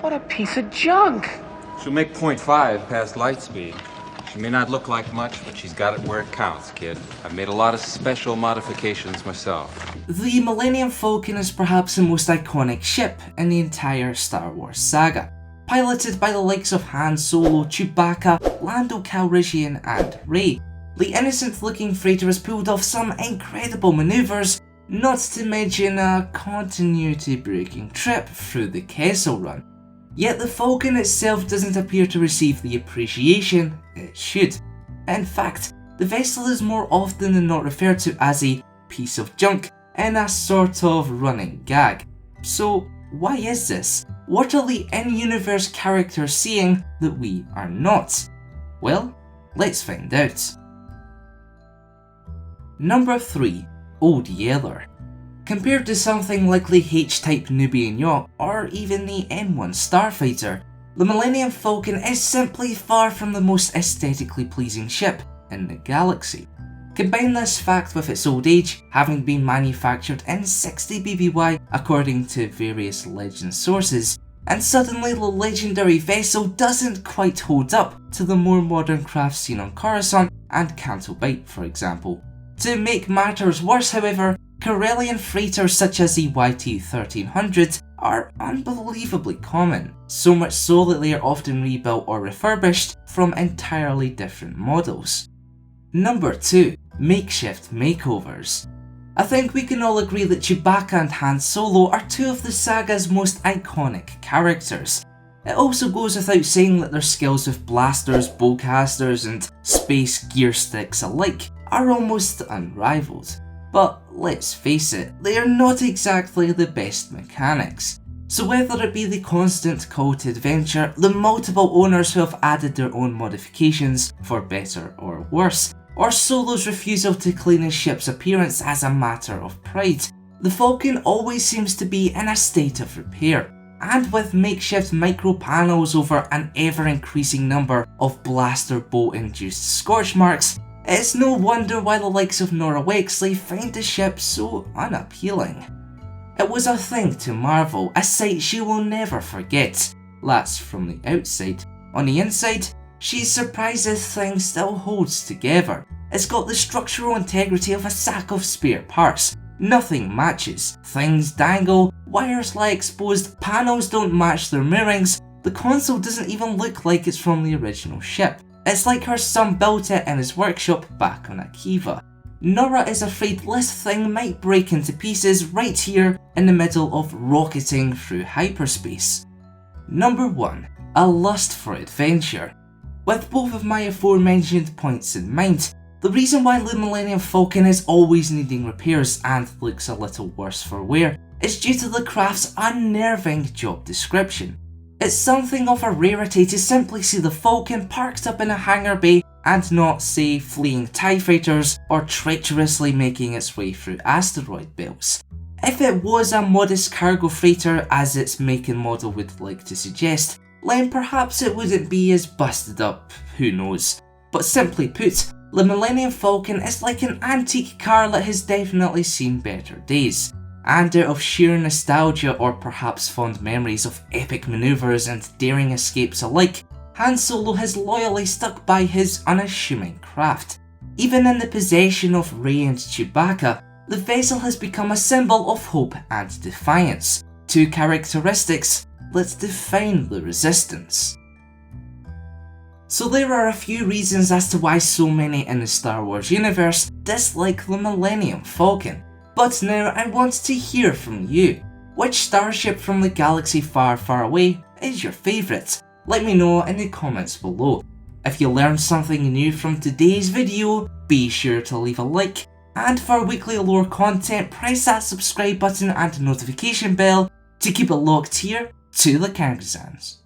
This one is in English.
What a piece of junk! She'll make 0.5 past light speed. She may not look like much, but she's got it where it counts, kid. I've made a lot of special modifications myself. The Millennium Falcon is perhaps the most iconic ship in the entire Star Wars saga. Piloted by the likes of Han Solo, Chewbacca, Lando Calrissian and Rille, the innocent-looking freighter has pulled off some incredible maneuvers, not to mention a continuity-breaking trip through the Kessel Run. Yet the Falcon itself doesn't appear to receive the appreciation it should. In fact, the vessel is more often than not referred to as a piece of junk in a sort of running gag. So why is this? What are the in-universe characters seeing that we are not? Well, let's find out. Number 3. Old Yeller. Compared to something like the H-type Nubian yacht or even the M1 Starfighter, the Millennium Falcon is simply far from the most aesthetically pleasing ship in the galaxy. Combine this fact with its old age, having been manufactured in 60 BBY according to various legend sources, and suddenly the legendary vessel doesn't quite hold up to the more modern craft seen on Coruscant and Canto Bight, for example. To make matters worse, however, Corellian freighters such as the YT-1300 are unbelievably common, so much so that they are often rebuilt or refurbished from entirely different models. Number 2. Makeshift makeovers. I think we can all agree that Chewbacca and Han Solo are two of the saga's most iconic characters. It also goes without saying that their skills with blasters, bowcasters and space gear sticks alike are almost unrivaled. But let's face it, they are not exactly the best mechanics. So whether it be the constant call to adventure, the multiple owners who have added their own modifications for better or worse, or Solo's refusal to clean his ship's appearance as a matter of pride, the Falcon always seems to be in a state of repair. And with makeshift micro panels over an ever increasing number of blaster bolt induced scorch marks, it's no wonder why the likes of Nora Wexley find the ship so unappealing. It was a thing to marvel, a sight she will never forget. That's from the outside. On the inside, she's surprised this thing still holds together. It's got the structural integrity of a sack of spare parts. Nothing matches. Things dangle, wires lie exposed, panels don't match their moorings, the console doesn't even look like it's from the original ship. It's like her son built it in his workshop back on Akiva. Nora is afraid this thing might break into pieces right here in the middle of rocketing through hyperspace. Number 1. A lust for adventure. With both of my aforementioned points in mind, the reason why the Millennium Falcon is always needing repairs and looks a little worse for wear is due to the craft's unnerving job description. It's something of a rarity to simply see the Falcon parked up in a hangar bay and not, say, fleeing TIE fighters or treacherously making its way through asteroid belts. If it was a modest cargo freighter as its make and model would like to suggest, then perhaps it wouldn't be as busted up, who knows. But simply put, the Millennium Falcon is like an antique car that has definitely seen better days. And out of sheer nostalgia or perhaps fond memories of epic maneuvers and daring escapes alike, Han Solo has loyally stuck by his unassuming craft. Even in the possession of Rey and Chewbacca, the vessel has become a symbol of hope and defiance, two characteristics that define the Resistance. So there are a few reasons as to why so many in the Star Wars universe dislike the Millennium Falcon. But now I want to hear from you. Which starship from the galaxy far, far away is your favourite? Let me know in the comments below. If you learned something new from today's video, be sure to leave a like. And for weekly lore content, press that subscribe button and notification bell to keep it locked here to the Karazans.